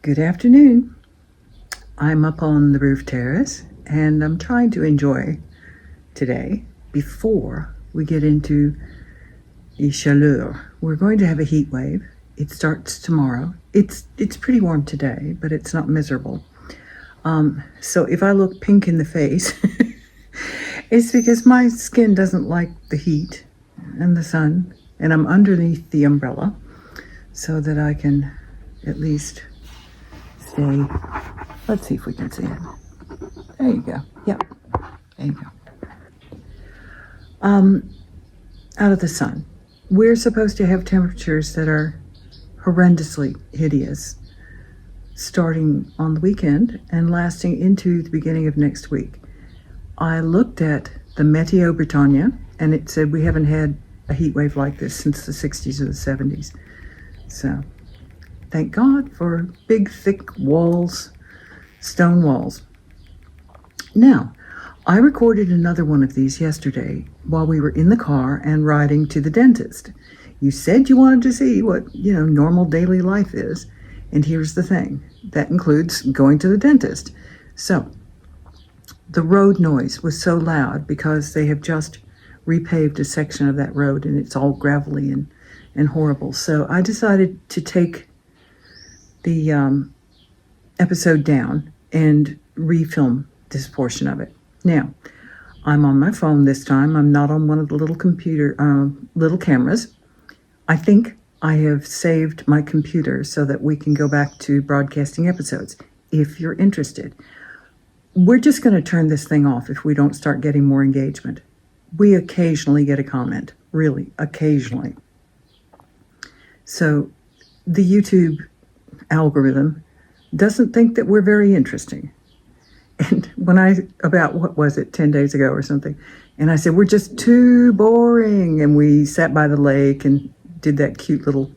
Good afternoon. I'm up on the roof terrace and I'm trying to enjoy today before we get into the chaleur. We're going to have a heat wave. It starts tomorrow. It's pretty warm today, but it's not miserable. So if I look pink in the face, it's because my skin doesn't like the heat and the sun, and I'm underneath the umbrella so that I can at least stay. Let's see if we can see it. There you go. Yep. There you go. Out of the sun. We're supposed to have temperatures that are horrendously hideous starting on the weekend and lasting into the beginning of next week. I looked at the Meteo Britannia and it said we haven't had a heat wave like this since the 60s or the 70s. So thank God for big, thick walls, stone walls. Now, I recorded another one of these yesterday while we were in the car and riding to the dentist. You said you wanted to see what, normal daily life is. And here's the thing. That includes going to the dentist. So, the road noise was so loud because they have just repaved a section of that road and it's all gravelly and horrible. So I decided to take the episode down and refilm this portion of it. Now, I'm on my phone this time. I'm not on one of the little cameras. I think I have saved my computer so that we can go back to broadcasting episodes, if you're interested. We're just going to turn this thing off if we don't start getting more engagement. We occasionally get a comment, really, occasionally. So the YouTube algorithm doesn't think that we're very interesting. And when 10 days ago or something, and I said, we're just too boring, and we sat by the lake and did that cute little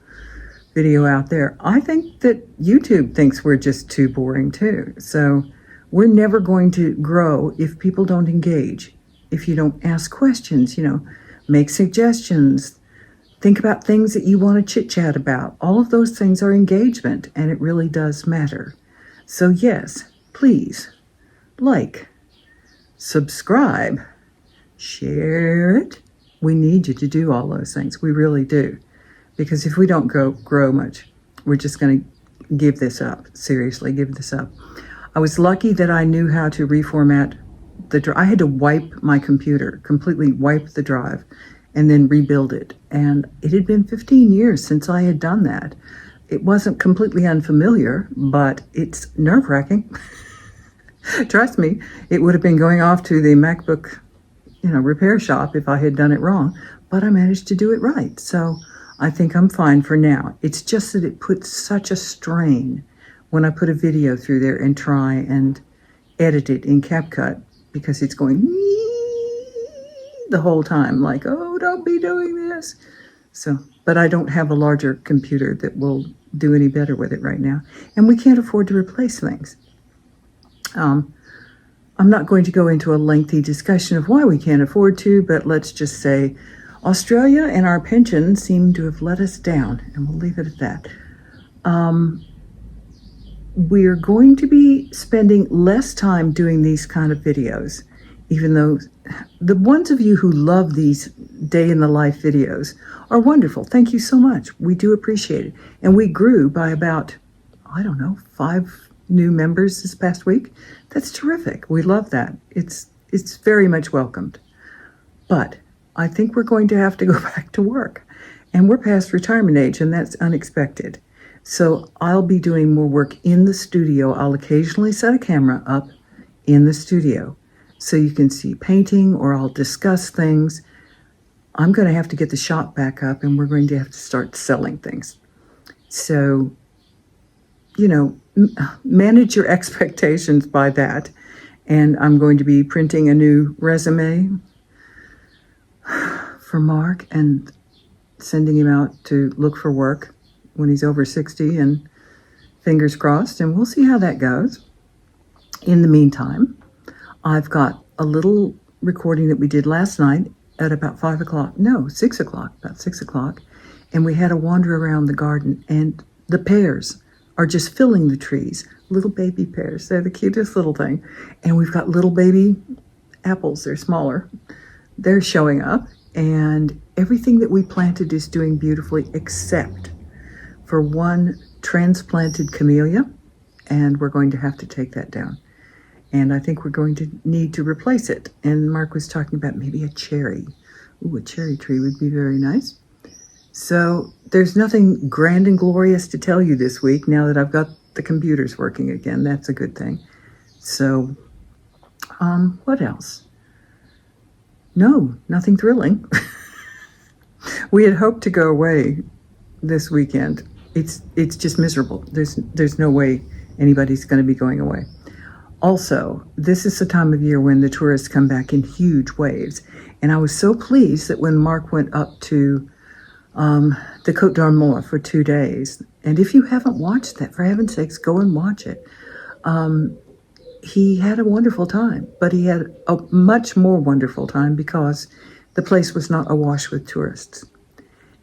video out there. I think that YouTube thinks we're just too boring too. So we're never going to grow if people don't engage, if you don't ask questions, make suggestions, think about things that you want to chit-chat about. All of those things are engagement, and it really does matter. So yes, please, like, subscribe, share it. We need you to do all those things. We really do. Because if we don't grow much, we're just going to give this up. Seriously, give this up. I was lucky that I knew how to reformat the drive. I had to wipe my computer, completely wipe the drive, and then rebuild it. And it had been 15 years since I had done that. It wasn't completely unfamiliar, but it's nerve-wracking. Trust me, it would have been going off to the MacBook, repair shop if I had done it wrong. But I managed to do it right. So I think I'm fine for now. It's just that it puts such a strain when I put a video through there and try and edit it in CapCut, because it's going the whole time, like, oh, don't be doing this. So, but I don't have a larger computer that will do any better with it right now. And we can't afford to replace things. I'm not going to go into a lengthy discussion of why we can't afford to, but let's just say Australia and our pensions seem to have let us down, and we'll leave it at that. We're going to be spending less time doing these kind of videos, even though the ones of you who love these day in the life videos are wonderful. Thank you so much. We do appreciate it. And we grew by about, 5 new members this past week. That's terrific. We love that. It's very much welcomed. But I think we're going to have to go back to work. And we're past retirement age, and that's unexpected. So I'll be doing more work in the studio. I'll occasionally set a camera up in the studio so you can see painting, or I'll discuss things. I'm going to have to get the shop back up, and we're going to have to start selling things. So, manage your expectations by that. And I'm going to be printing a new resume for Mark and sending him out to look for work when he's over 60, and fingers crossed, and we'll see how that goes. In the meantime, I've got a little recording that we did last night at about 6 o'clock, and we had a wander around the garden, and the pears are just filling the trees. Little baby pears. They're the cutest little thing. And we've got little baby apples. They're smaller. They're showing up. And everything that we planted is doing beautifully except for one transplanted camellia. And we're going to have to take that down. And I think we're going to need to replace it. And Mark was talking about maybe a cherry. Ooh, a cherry tree would be very nice. So there's nothing grand and glorious to tell you this week now that I've got the computers working again. That's a good thing. So, what else? No, nothing thrilling. We had hoped to go away this weekend. It's just miserable. There's no way anybody's going to be going away. Also, this is the time of year when the tourists come back in huge waves. And I was so pleased that when Mark went up to the Côte d'Armor for 2 days, and if you haven't watched that, for heaven's sakes, go and watch it. He had a wonderful time, but he had a much more wonderful time because the place was not awash with tourists.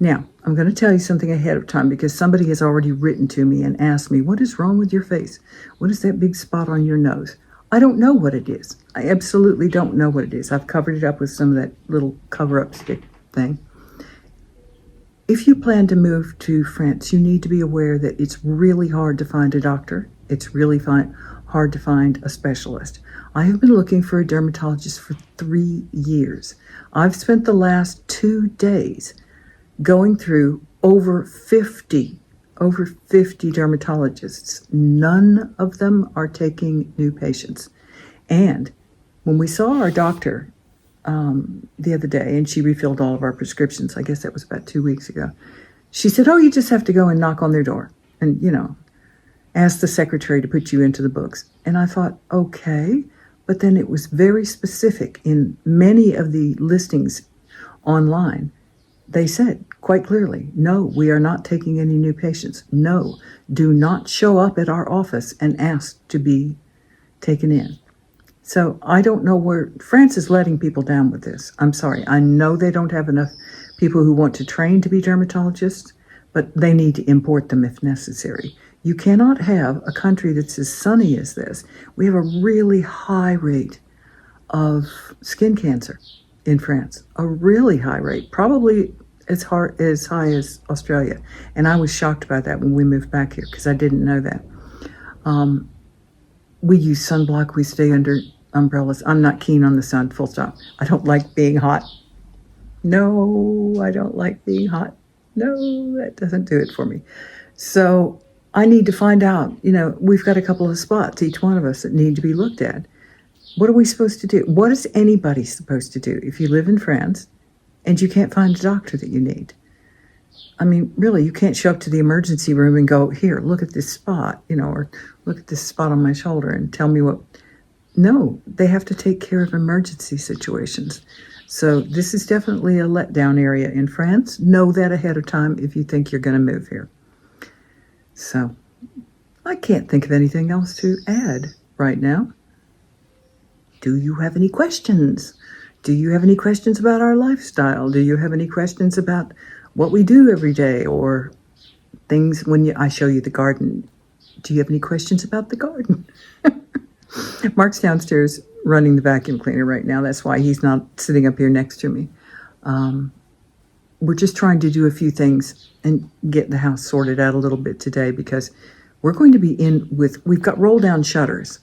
Now, I'm going to tell you something ahead of time because somebody has already written to me and asked me, what is wrong with your face? What is that big spot on your nose? I don't know what it is. I absolutely don't know what it is. I've covered it up with some of that little cover-up stick thing. If you plan to move to France, you need to be aware that it's really hard to find a doctor. It's really hard to find a specialist. I have been looking for a dermatologist for 3 years. I've spent the last 2 days going through over 50 dermatologists. None of them are taking new patients. And when we saw our doctor the other day, and she refilled all of our prescriptions, I guess that was about 2 weeks ago, she said, you just have to go and knock on their door and, ask the secretary to put you into the books. And I thought, okay, but then it was very specific in many of the listings online. They said quite clearly, no, we are not taking any new patients. No, do not show up at our office and ask to be taken in. So I don't know where France is letting people down with this. I'm sorry. I know they don't have enough people who want to train to be dermatologists, but they need to import them if necessary. You cannot have a country that's as sunny as this. We have a really high rate of skin cancer in France, a really high rate, probably as high as Australia. And I was shocked by that when we moved back here because I didn't know that. We use sunblock. We stay under umbrellas. I'm not keen on the sun, full stop. I don't like being hot. No, I don't like being hot. No, that doesn't do it for me. So I need to find out, we've got a couple of spots, each one of us, that need to be looked at. What are we supposed to do? What is anybody supposed to do if you live in France and you can't find a doctor that you need? I mean, really, you can't show up to the emergency room and go, here, look at this spot, or look at this spot on my shoulder and tell me what. No, they have to take care of emergency situations. So this is definitely a letdown area in France. Know that ahead of time if you think you're going to move here. So I can't think of anything else to add right now. Do you have any questions? Do you have any questions about our lifestyle? Do you have any questions about what we do every day or things when I show you the garden? Do you have any questions about the garden? Mark's downstairs running the vacuum cleaner right now. That's why he's not sitting up here next to me. We're just trying to do a few things and get the house sorted out a little bit today because we're going to be we've got roll down shutters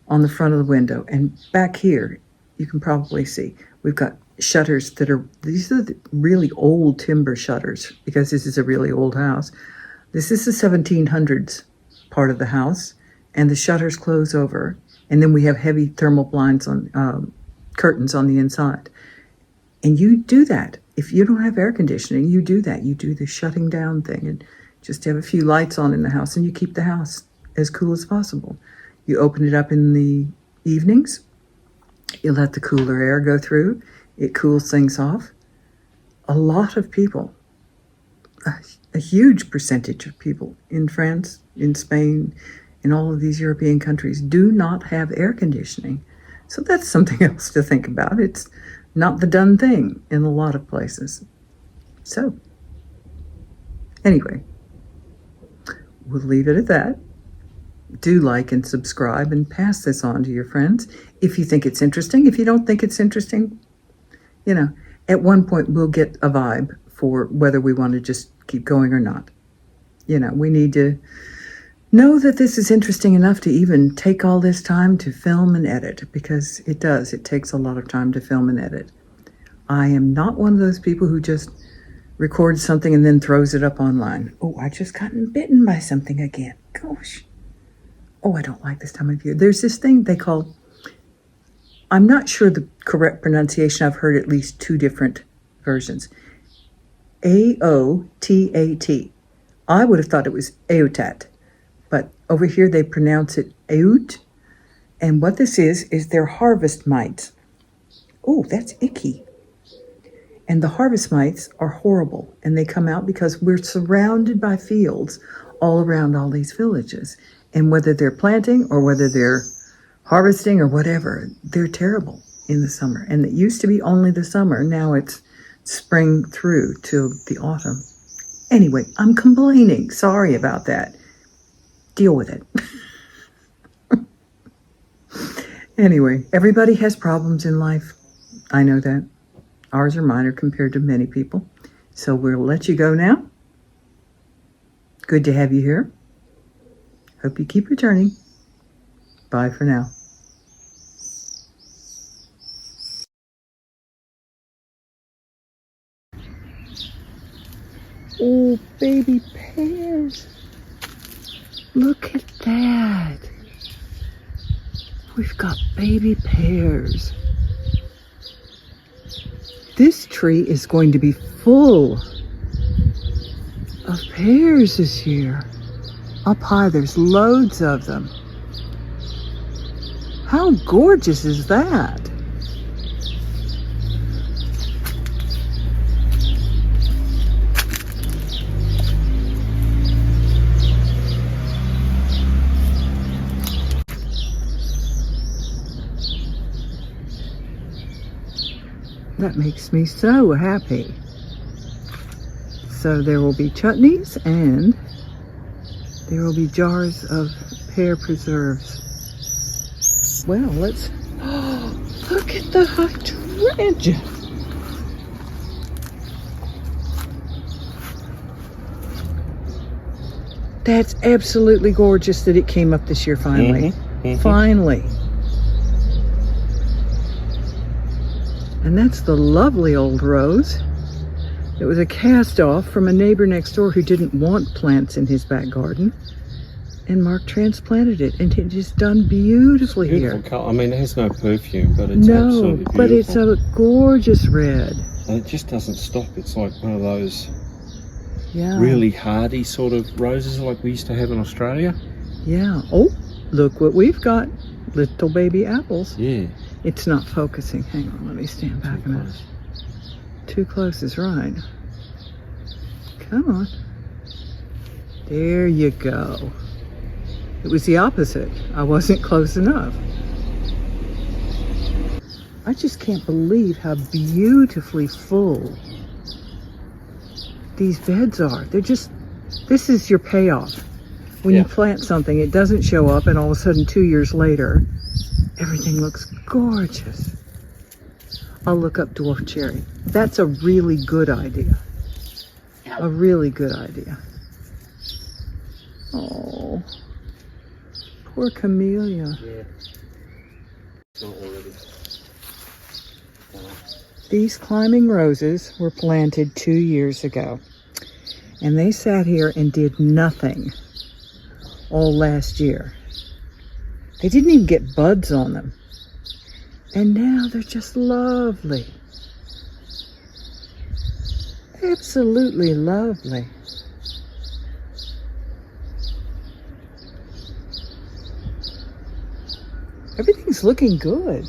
on the front of the window. And back here, you can probably see, we've got shutters these are the really old timber shutters because this is a really old house. This is the 1700s part of the house and the shutters close over. And then we have heavy thermal blinds on curtains on the inside. And you do that. If you don't have air conditioning, you do that. You do the shutting down thing and just have a few lights on in the house and you keep the house as cool as possible. You open it up in the evenings. You let the cooler air go through. It cools things off. A lot of people, a huge percentage of people in France, in Spain, in all of these European countries do not have air conditioning. So that's something else to think about. It's not the done thing in a lot of places. So, anyway, we'll leave it at that. Do like and subscribe and pass this on to your friends if you think it's interesting. If you don't think it's interesting, at one point we'll get a vibe for whether we want to just keep going or not. We need to know that this is interesting enough to even take all this time to film and edit, because it does. It takes a lot of time to film and edit. I am not one of those people who just records something and then throws it up online. Oh, I just gotten bitten by something again. Gosh. Oh, I don't like this time of year. There's this thing they call, I'm not sure the correct pronunciation. I've heard at least two different versions. AOTAT. I would have thought it was AOTAT, but over here they pronounce it AOT. And what this is they're harvest mites. Oh, that's icky. And the harvest mites are horrible, and they come out because we're surrounded by fields all around all these villages. And whether they're planting or whether they're harvesting or whatever, they're terrible in the summer. And it used to be only the summer. Now it's spring through to the autumn. Anyway, I'm complaining. Sorry about that. Deal with it. Anyway, everybody has problems in life. I know that. Ours are minor compared to many people. So we'll let you go now. Good to have you here. Hope you keep returning. Bye for now. Oh, baby pears. Look at that. We've got baby pears. This tree is going to be full of pears this year. Up high, there's loads of them. How gorgeous is that? That makes me so happy. So there will be chutneys and there will be jars of pear preserves. Well, let's... Oh, look at the hydrangea. That's absolutely gorgeous that it came up this year finally. Finally. And that's the lovely old rose. It was a cast off from a neighbor next door who didn't want plants in his back garden. And Mark transplanted it, and it just done beautifully here. Color. I mean, it has no perfume, but it's absolutely beautiful. But it's a gorgeous red. And it just doesn't stop. It's like one of those really hardy sort of roses like we used to have in Australia. Yeah. Oh, look what we've got. Little baby apples. Yeah. It's not focusing. Hang on, let me stand back a minute. Too close is right. Come on. There you go. It was the opposite. I wasn't close enough. I just can't believe how beautifully full these beds are. They're just, this is your payoff. When you plant something, it doesn't show up, and all of a sudden 2 years later, everything looks gorgeous. I'll look up dwarf cherry. That's a really good idea. A really good idea. Oh, poor camellia. These climbing roses were planted 2 years ago, and they sat here and did nothing all last year. They didn't even get buds on them. And now they're just lovely. Absolutely lovely. Everything's looking good.